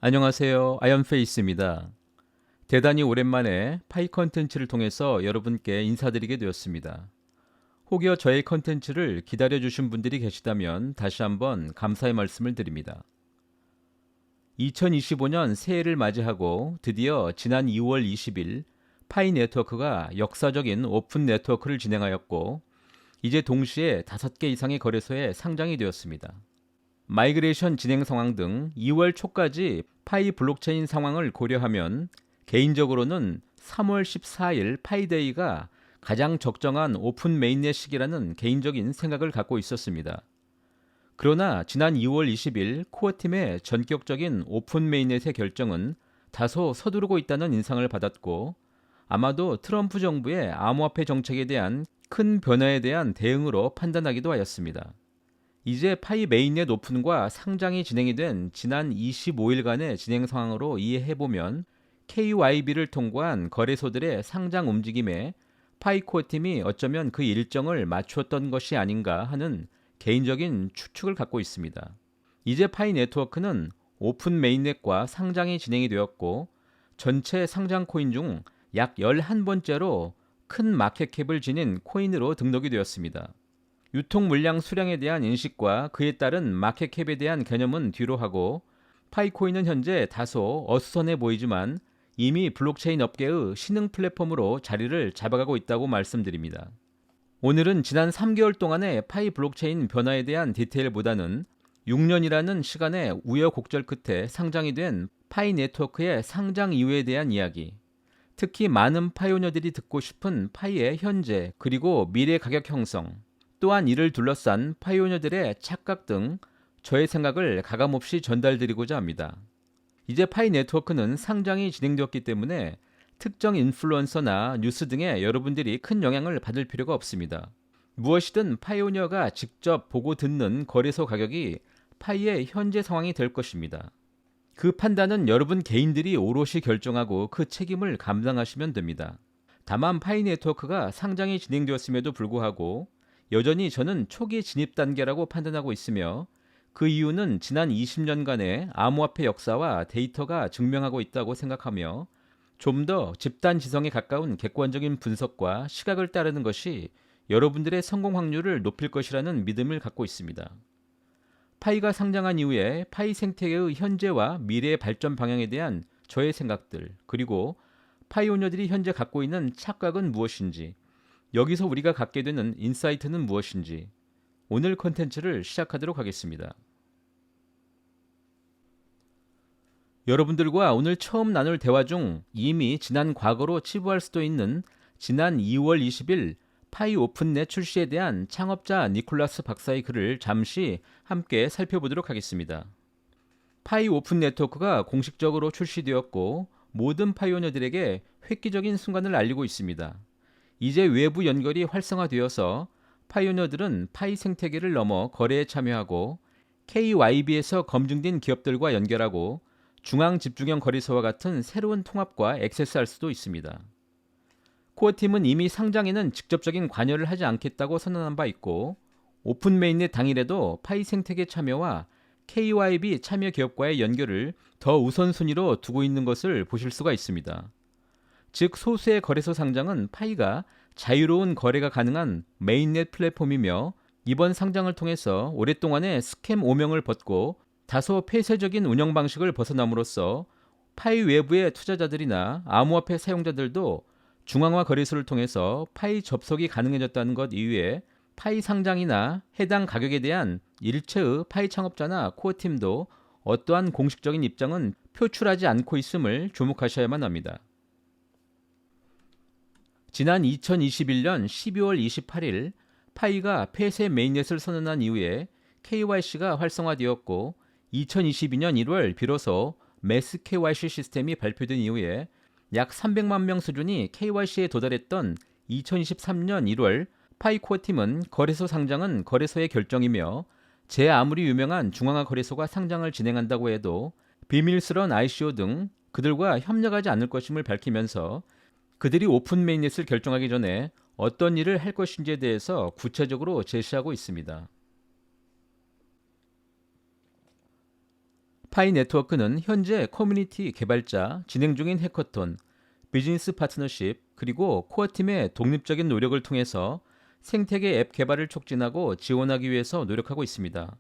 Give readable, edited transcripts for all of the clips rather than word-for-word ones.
안녕하세요. 아이언페이스입니다. 대단히 오랜만에 파이 컨텐츠를 통해서 여러분께 인사드리게 되었습니다. 혹여 저의 컨텐츠를 기다려주신 분들이 계시다면 다시 한번 감사의 말씀을 드립니다. 2025년 새해를 맞이하고 드디어 지난 2월 20일 파이 네트워크가 역사적인 오픈 네트워크를 진행하였고 이제 동시에 5개 이상의 거래소에 상장이 되었습니다. 마이그레이션 진행 상황 등 2월 초까지 파이 블록체인 상황을 고려하면 개인적으로는 3월 14일 파이데이가 가장 적정한 오픈 메인넷 시기라는 개인적인 생각을 갖고 있었습니다. 그러나 지난 2월 20일 코어팀의 전격적인 오픈 메인넷의 결정은 다소 서두르고 있다는 인상을 받았고 아마도 트럼프 정부의 암호화폐 정책에 대한 큰 변화에 대한 대응으로 판단하기도 하였습니다. 이제 파이 메인넷 오픈과 상장이 진행이 된 지난 25일간의 진행 상황으로 이해해보면 KYB를 통과한 거래소들의 상장 움직임에 파이코어 팀이 어쩌면 그 일정을 맞추었던 것이 아닌가 하는 개인적인 추측을 갖고 있습니다. 이제 파이 네트워크는 오픈 메인넷과 상장이 진행이 되었고 전체 상장 코인 중 약 11번째로 큰 마켓캡을 지닌 코인으로 등록이 되었습니다. 유통 물량 수량에 대한 인식과 그에 따른 마켓캡에 대한 개념은 뒤로 하고 파이코인은 현재 다소 어수선해 보이지만 이미 블록체인 업계의 신흥 플랫폼으로 자리를 잡아가고 있다고 말씀드립니다. 오늘은 지난 3개월 동안의 파이 블록체인 변화에 대한 디테일보다는 6년이라는 시간의 우여곡절 끝에 상장이 된 파이 네트워크의 상장 이유에 대한 이야기, 특히 많은 파이오니어들이 듣고 싶은 파이의 현재 그리고 미래 가격 형성, 또한 이를 둘러싼 파이오니어들의 착각 등 저의 생각을 가감없이 전달드리고자 합니다. 이제 파이 네트워크는 상장이 진행되었기 때문에 특정 인플루언서나 뉴스 등에 여러분들이 큰 영향을 받을 필요가 없습니다. 무엇이든 파이오니어가 직접 보고 듣는 거래소 가격이 파이의 현재 상황이 될 것입니다. 그 판단은 여러분 개인들이 오롯이 결정하고 그 책임을 감당하시면 됩니다. 다만 파이 네트워크가 상장이 진행되었음에도 불구하고 여전히 저는 초기 진입 단계라고 판단하고 있으며 그 이유는 지난 20년간의 암호화폐 역사와 데이터가 증명하고 있다고 생각하며 좀 더 집단 지성에 가까운 객관적인 분석과 시각을 따르는 것이 여러분들의 성공 확률을 높일 것이라는 믿음을 갖고 있습니다. 파이가 상장한 이후에 파이 생태계의 현재와 미래의 발전 방향에 대한 저의 생각들, 그리고 파이오니어들이 현재 갖고 있는 착각은 무엇인지, 여기서 우리가 갖게 되는 인사이트는 무엇인지 오늘 컨텐츠를 시작하도록 하겠습니다. 여러분들과 오늘 처음 나눌 대화 중 이미 지난 과거로 치부할 수도 있는 지난 2월 20일 파이 오픈넷 출시에 대한 창업자 니콜라스 박사의 글을 잠시 함께 살펴보도록 하겠습니다. 파이 오픈 네트워크가 공식적으로 출시되었고 모든 파이오니어들에게 획기적인 순간을 알리고 있습니다. 이제 외부 연결이 활성화되어서 파이오니어들은 파이 생태계를 넘어 거래에 참여하고 KYB에서 검증된 기업들과 연결하고 중앙 집중형 거래소와 같은 새로운 통합과 액세스할 수도 있습니다. 코어팀은 이미 상장에는 직접적인 관여를 하지 않겠다고 선언한 바 있고 오픈 메인넷 당일에도 파이 생태계 참여와 KYB 참여 기업과의 연결을 더 우선순위로 두고 있는 것을 보실 수가 있습니다. 즉 소수의 거래소 상장은 파이가 자유로운 거래가 가능한 메인넷 플랫폼이며 이번 상장을 통해서 오랫동안의 스캠 오명을 벗고 다소 폐쇄적인 운영 방식을 벗어남으로써 파이 외부의 투자자들이나 암호화폐 사용자들도 중앙화 거래소를 통해서 파이 접속이 가능해졌다는 것 이외에 파이 상장이나 해당 가격에 대한 일체의 파이 창업자나 코어팀도 어떠한 공식적인 입장은 표출하지 않고 있음을 주목하셔야만 합니다. 지난 2021년 12월 28일 파이가 폐쇄 메인넷을 선언한 이후에 KYC가 활성화되었고 2022년 1월 비로소 매스 KYC 시스템이 발표된 이후에 약 300만 명 수준이 KYC에 도달했던 2023년 1월 파이코어 팀은 거래소 상장은 거래소의 결정이며 제 아무리 유명한 중앙화 거래소가 상장을 진행한다고 해도 비밀스러운 ICO 등 그들과 협력하지 않을 것임을 밝히면서 그들이 오픈 메인넷을 결정하기 전에 어떤 일을 할 것인지에 대해서 구체적으로 제시하고 있습니다. 파이 네트워크는 현재 커뮤니티 개발자, 진행 중인 해커톤, 비즈니스 파트너십, 그리고 코어 팀의 독립적인 노력을 통해서 생태계 앱 개발을 촉진하고 지원하기 위해서 노력하고 있습니다.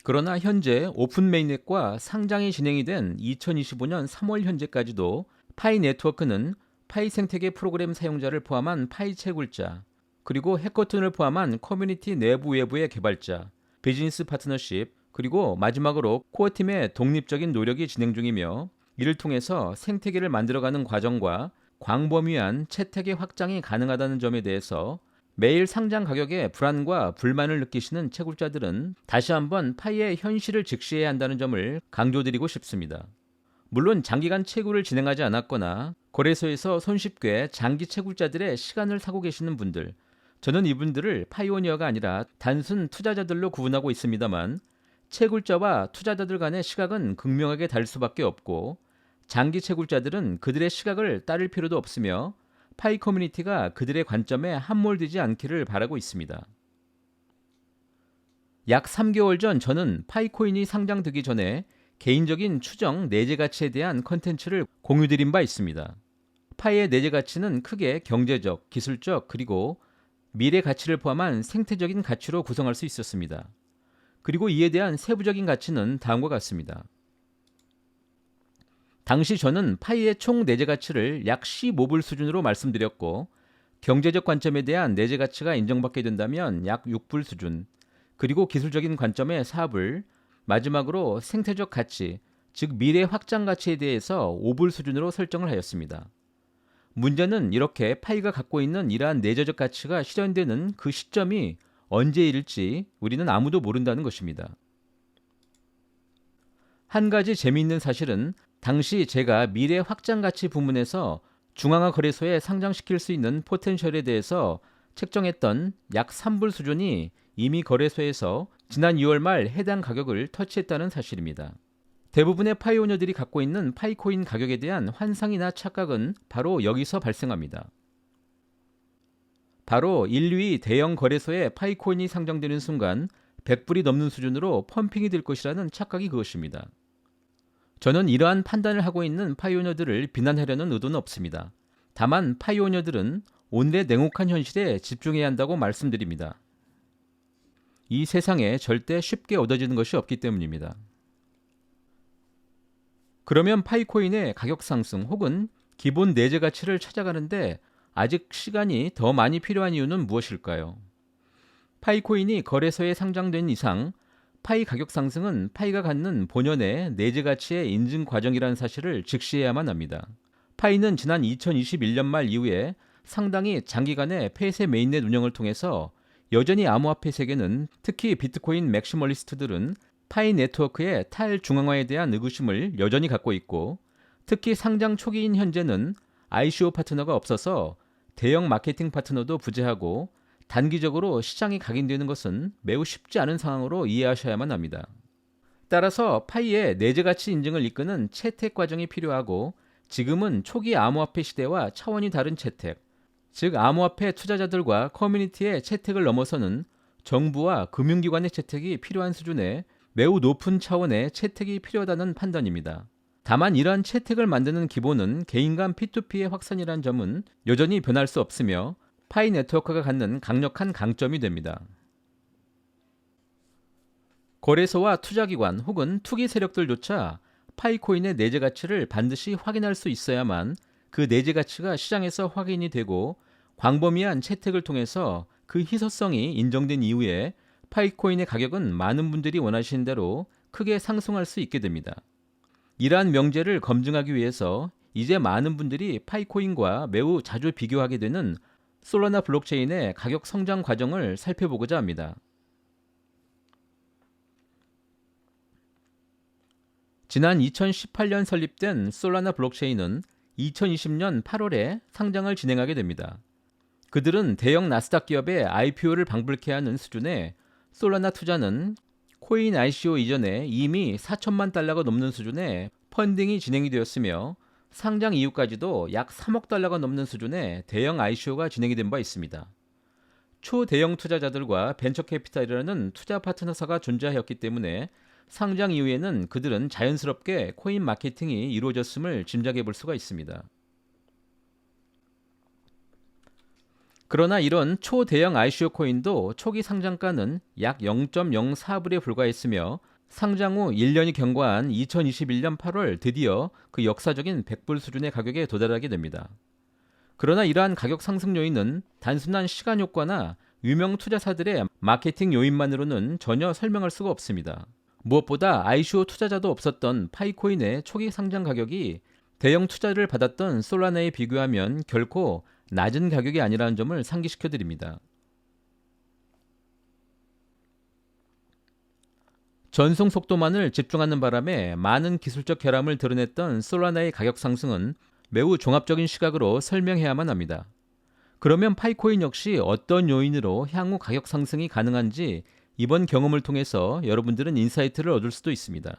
그러나 현재 오픈 메인넷과 상장이 진행이 된 2025년 3월 현재까지도 파이 네트워크는 파이 생태계 프로그램 사용자를 포함한 파이 채굴자, 그리고 해커톤을 포함한 커뮤니티 내부 외부의 개발자, 비즈니스 파트너십, 그리고 마지막으로 코어팀의 독립적인 노력이 진행 중이며, 이를 통해서 생태계를 만들어가는 과정과 광범위한 채택의 확장이 가능하다는 점에 대해서 매일 상장 가격에 불안과 불만을 느끼시는 채굴자들은 다시 한번 파이의 현실을 직시해야 한다는 점을 강조드리고 싶습니다. 물론 장기간 채굴을 진행하지 않았거나 거래소에서 손쉽게 장기 채굴자들의 시간을 사고 계시는 분들, 저는 이분들을 파이오니어가 아니라 단순 투자자들로 구분하고 있습니다만, 채굴자와 투자자들 간의 시각은 극명하게 다를 수밖에 없고, 장기 채굴자들은 그들의 시각을 따를 필요도 없으며 파이 커뮤니티가 그들의 관점에 함몰되지 않기를 바라고 있습니다. 약 3개월 전 저는 파이코인이 상장되기 전에 개인적인 추정 내재 가치에 대한 컨텐츠를 공유드린 바 있습니다. 파이의 내재 가치는 크게 경제적, 기술적, 그리고 미래 가치를 포함한 생태적인 가치로 구성할 수 있었습니다. 그리고 이에 대한 세부적인 가치는 다음과 같습니다. 당시 저는 파이의 총 내재 가치를 약 15불 수준으로 말씀드렸고, 경제적 관점에 대한 내재 가치가 인정받게 된다면 약 6불 수준, 그리고 기술적인 관점에 4불, 마지막으로 생태적 가치, 즉 미래 확장 가치에 대해서 5불 수준으로 설정을 하였습니다. 문제는 이렇게 파이가 갖고 있는 이러한 내재적 가치가 실현되는 그 시점이 언제일지 우리는 아무도 모른다는 것입니다. 한 가지 재미있는 사실은 당시 제가 미래 확장 가치 부문에서 중앙화 거래소에 상장시킬 수 있는 포텐셜에 대해서 책정했던 약 3불 수준이 이미 거래소에서 지난 2월 말 해당 가격을 터치했다는 사실입니다. 대부분의 파이오니어들이 갖고 있는 파이코인 가격에 대한 환상이나 착각은 바로 여기서 발생합니다. 바로 인류의 대형 거래소에 파이코인이 상장되는 순간 100불이 넘는 수준으로 펌핑이 될 것이라는 착각이 그것입니다. 저는 이러한 판단을 하고 있는 파이오니어들을 비난하려는 의도는 없습니다. 다만 파이오니어들은 오늘의 냉혹한 현실에 집중해야 한다고 말씀드립니다. 이 세상에 절대 쉽게 얻어지는 것이 없기 때문입니다. 그러면 파이코인의 가격 상승 혹은 기본 내재 가치를 찾아가는데 아직 시간이 더 많이 필요한 이유는 무엇일까요? 파이코인이 거래소에 상장된 이상 파이 가격 상승은 파이가 갖는 본연의 내재 가치의 인증 과정이라는 사실을 직시해야만 합니다. 파이는 지난 2021년 말 이후에 상당히 장기간의 폐쇄 메인넷 운영을 통해서 여전히 암호화폐 세계는, 특히 비트코인 맥시멀리스트들은 파이 네트워크의 탈중앙화에 대한 의구심을 여전히 갖고 있고, 특히 상장 초기인 현재는 ICO 파트너가 없어서 대형 마케팅 파트너도 부재하고 단기적으로 시장이 각인되는 것은 매우 쉽지 않은 상황으로 이해하셔야만 합니다. 따라서 파이의 내재 가치 인증을 이끄는 채택 과정이 필요하고, 지금은 초기 암호화폐 시대와 차원이 다른 채택, 즉 암호화폐 투자자들과 커뮤니티의 채택을 넘어서는 정부와 금융기관의 채택이 필요한 수준의 매우 높은 차원의 채택이 필요하다는 판단입니다. 다만 이러한 채택을 만드는 기본은 개인 간 P2P의 확산이라는 점은 여전히 변할 수 없으며 파이 네트워크가 갖는 강력한 강점이 됩니다. 거래소와 투자기관 혹은 투기 세력들조차 파이코인의 내재 가치를 반드시 확인할 수 있어야만 그 내재 가치가 시장에서 확인이 되고 광범위한 채택을 통해서 그 희소성이 인정된 이후에 파이코인의 가격은 많은 분들이 원하시는 대로 크게 상승할 수 있게 됩니다. 이러한 명제를 검증하기 위해서 이제 많은 분들이 파이코인과 매우 자주 비교하게 되는 솔라나 블록체인의 가격 성장 과정을 살펴보고자 합니다. 지난 2018년 설립된 솔라나 블록체인은 2020년 8월에 상장을 진행하게 됩니다. 그들은 대형 나스닥 기업의 IPO를 방불케 하는 수준의 솔라나 투자는 코인 ICO 이전에 이미 4천만 달러가 넘는 수준의 펀딩이 진행이 되었으며, 상장 이후까지도 약 3억 달러가 넘는 수준의 대형 ICO가 진행이 된 바 있습니다. 초대형 투자자들과 벤처캐피탈이라는 투자 파트너사가 존재하였기 때문에 상장 이후에는 그들은 자연스럽게 코인 마케팅이 이루어졌음을 짐작해 볼 수가 있습니다. 그러나 이런 초대형 ICO 코인도 초기 상장가는 약 0.04불에 불과했으며 상장 후 1년이 경과한 2021년 8월 드디어 그 역사적인 100불 수준의 가격에 도달하게 됩니다. 그러나 이러한 가격 상승 요인은 단순한 시간 효과나 유명 투자사들의 마케팅 요인만으로는 전혀 설명할 수가 없습니다. 무엇보다 ICO 투자자도 없었던 파이코인의 초기 상장 가격이 대형 투자를 받았던 솔라나에 비교하면 결코 낮은 가격이 아니라는 점을 상기시켜 드립니다. 전송 속도만을 집중하는 바람에 많은 기술적 결함을 드러냈던 솔라나의 가격 상승은 매우 종합적인 시각으로 설명해야만 합니다. 그러면 파이코인 역시 어떤 요인으로 향후 가격 상승이 가능한지 이번 경험을 통해서 여러분들은 인사이트를 얻을 수도 있습니다.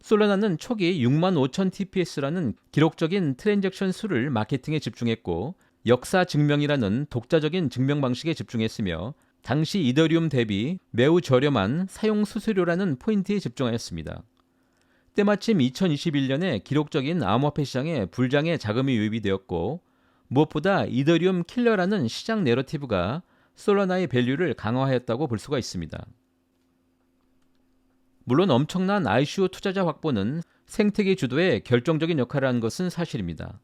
솔라나는 초기 65,000 TPS라는 기록적인 트랜잭션 수를 마케팅에 집중했고 역사 증명이라는 독자적인 증명 방식에 집중했으며 당시 이더리움 대비 매우 저렴한 사용 수수료라는 포인트에 집중하였습니다. 때마침 2021년에 기록적인 암호화폐 시장에 불장의 자금이 유입이 되었고 무엇보다 이더리움 킬러라는 시장 내러티브가 솔라나의 밸류를 강화하였다고 볼 수가 있습니다. 물론 엄청난 ICO 투자자 확보는 생태계 주도에 결정적인 역할을 한 것은 사실입니다.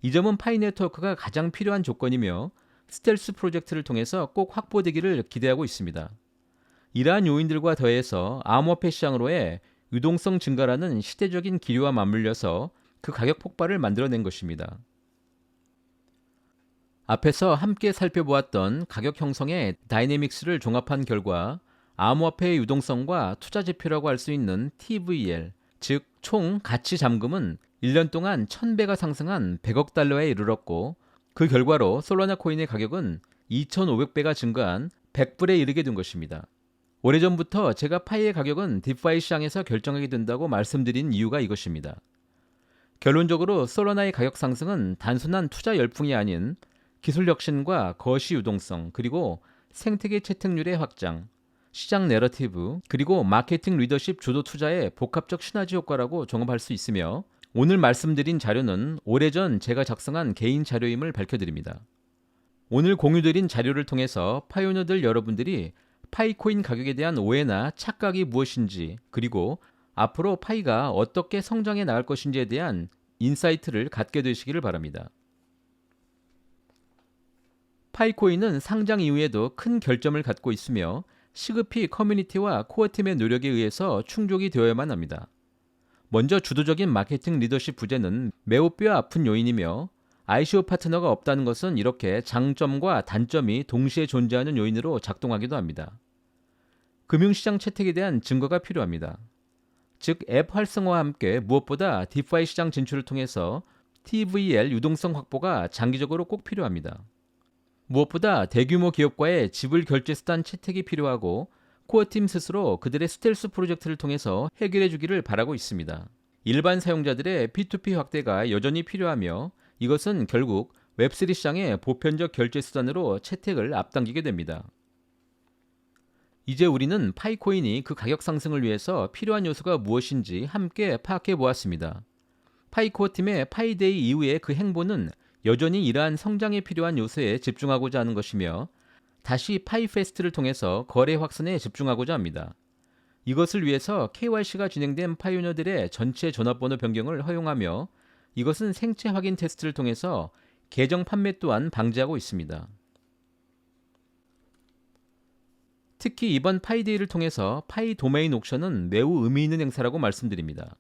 이 점은 파이 네트워크가 가장 필요한 조건이며 스텔스 프로젝트를 통해서 꼭 확보되기를 기대하고 있습니다. 이러한 요인들과 더해서 암호화폐 시장으로의 유동성 증가라는 시대적인 기류와 맞물려서 그 가격 폭발을 만들어낸 것입니다. 앞에서 함께 살펴보았던 가격 형성의 다이내믹스를 종합한 결과 암호화폐의 유동성과 투자 지표라고 할 수 있는 TVL, 즉 총 가치 잠금은 1년 동안 1000배가 상승한 100억 달러에 이르렀고 그 결과로 솔라나 코인의 가격은 2500배가 증가한 100불에 이르게 된 것입니다. 오래전부터 제가 파이의 가격은 디파이 시장에서 결정하게 된다고 말씀드린 이유가 이것입니다. 결론적으로 솔라나의 가격 상승은 단순한 투자 열풍이 아닌 기술 혁신과 거시 유동성 그리고 생태계 채택률의 확장, 시장 내러티브 그리고 마케팅 리더십 주도 투자의 복합적 시너지 효과라고 종합할 수 있으며 오늘 말씀드린 자료는 오래전 제가 작성한 개인 자료임을 밝혀드립니다. 오늘 공유드린 자료를 통해서 파이오니어들 여러분들이 파이코인 가격에 대한 오해나 착각이 무엇인지 그리고 앞으로 파이가 어떻게 성장해 나갈 것인지에 대한 인사이트를 갖게 되시기를 바랍니다. 파이코인은 상장 이후에도 큰 결점을 갖고 있으며 시급히 커뮤니티와 코어팀의 노력에 의해서 충족이 되어야만 합니다. 먼저 주도적인 마케팅 리더십 부재는 매우 뼈아픈 요인이며 ICO 파트너가 없다는 것은 이렇게 장점과 단점이 동시에 존재하는 요인으로 작동하기도 합니다. 금융시장 채택에 대한 증거가 필요합니다. 즉 앱 활성화와 함께 무엇보다 디파이 시장 진출을 통해서 TVL 유동성 확보가 장기적으로 꼭 필요합니다. 무엇보다 대규모 기업과의 지불 결제 수단 채택이 필요하고 코어팀 스스로 그들의 스텔스 프로젝트를 통해서 해결해 주기를 바라고 있습니다. 일반 사용자들의 P2P 확대가 여전히 필요하며 이것은 결국 웹3 시장의 보편적 결제 수단으로 채택을 앞당기게 됩니다. 이제 우리는 파이코인이 그 가격 상승을 위해서 필요한 요소가 무엇인지 함께 파악해 보았습니다. 파이코어팀의 파이데이 이후의 그 행보는 여전히 이러한 성장에 필요한 요소에 집중하고자 하는 것이며 다시 파이페스트를 통해서 거래 확산에 집중하고자 합니다. 이것을 위해서 KYC가 진행된 파이오니어들의 전체 전화번호 변경을 허용하며 이것은 생체 확인 테스트를 통해서 계정 판매 또한 방지하고 있습니다. 특히 이번 파이데이를 통해서 파이 도메인 옥션은 매우 의미 있는 행사라고 말씀드립니다.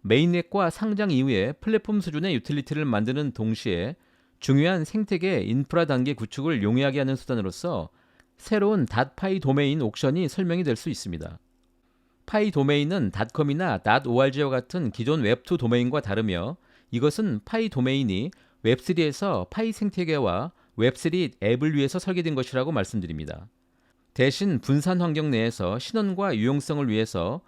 메인넷과 상장 이후에 플랫폼 수준의 유틸리티를 만드는 동시에 중요한 생태계 인프라 단계 구축을 용이하게 하는 수단으로서 새로운 닷파이 도메인 옥션이 설명이 될 수 있습니다. 파이 도메인은 닷컴이나 .org와 같은 기존 웹2 도메인과 다르며 이것은 파이 도메인이 웹3에서 파이 생태계와 웹3 앱을 위해서 설계된 것이라고 말씀드립니다. 대신 분산 환경 내에서 신원과 유용성을 위해서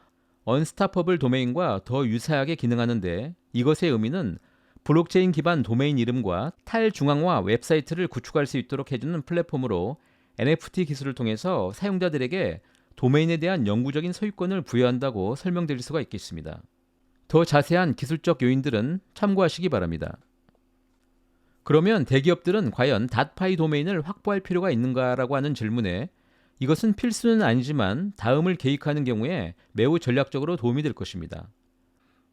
언스타퍼블 도메인과 더 유사하게 기능하는데 이것의 의미는 블록체인 기반 도메인 이름과 탈중앙화 웹사이트를 구축할 수 있도록 해주는 플랫폼으로 NFT 기술을 통해서 사용자들에게 도메인에 대한 영구적인 소유권을 부여한다고 설명드릴 수가 있겠습니다. 더 자세한 기술적 요인들은 참고하시기 바랍니다. 그러면 대기업들은 과연 닷파이 도메인을 확보할 필요가 있는가라고 하는 질문에 이것은 필수는 아니지만 다음을 계획하는 경우에 매우 전략적으로 도움이 될 것입니다.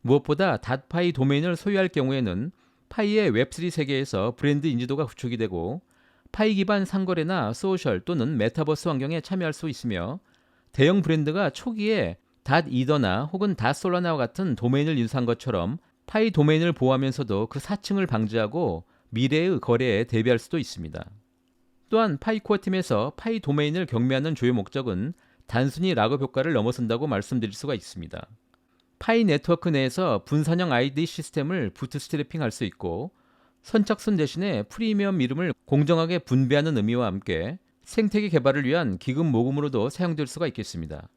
무엇보다 닷파이 도메인을 소유할 경우에는 파이의 웹3 세계에서 브랜드 인지도가 구축이 되고 파이 기반 상거래나 소셜 또는 메타버스 환경에 참여할 수 있으며 대형 브랜드가 초기에 닷이더나 혹은 닷솔라나와 같은 도메인을 인수한 것처럼 파이 도메인을 보호하면서도 그 사칭을 방지하고 미래의 거래에 대비할 수도 있습니다. 또한 파이코어 팀에서 파이 도메인을 경매하는 주요 목적은 단순히 락업 효과를 넘어선다고 말씀드릴 수가 있습니다. 파이 네트워크 내에서 분산형 ID 시스템을 부트스트래핑할 수 있고 선착순 대신에 프리미엄 이름을 공정하게 분배하는 의미와 함께 생태계 개발을 위한 기금 모금으로도 사용될 수가 있겠습니다.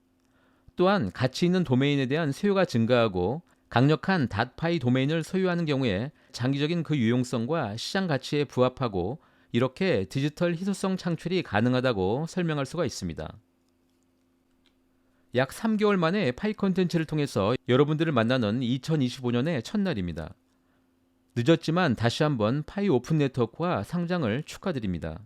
또한 가치 있는 도메인에 대한 수요가 증가하고 강력한 닷파이 도메인을 소유하는 경우에 장기적인 그 유용성과 시장 가치에 부합하고 이렇게 디지털 희소성 창출이 가능하다고 설명할 수가 있습니다. 약 3개월 만에 파이 컨텐츠를 통해서 여러분들을 만나는 2025년의 첫날입니다. 늦었지만 다시 한번 파이 오픈 네트워크와 상장을 축하드립니다.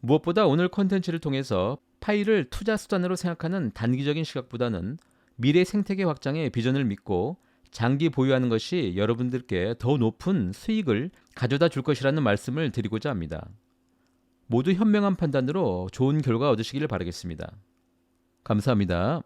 무엇보다 오늘 컨텐츠를 통해서 파이를 투자 수단으로 생각하는 단기적인 시각보다는 미래 생태계 확장의 비전을 믿고 장기 보유하는 것이 여러분들께 더 높은 수익을 가져다 줄 것이라는 말씀을 드리고자 합니다. 모두 현명한 판단으로 좋은 결과 얻으시기를 바라겠습니다. 감사합니다.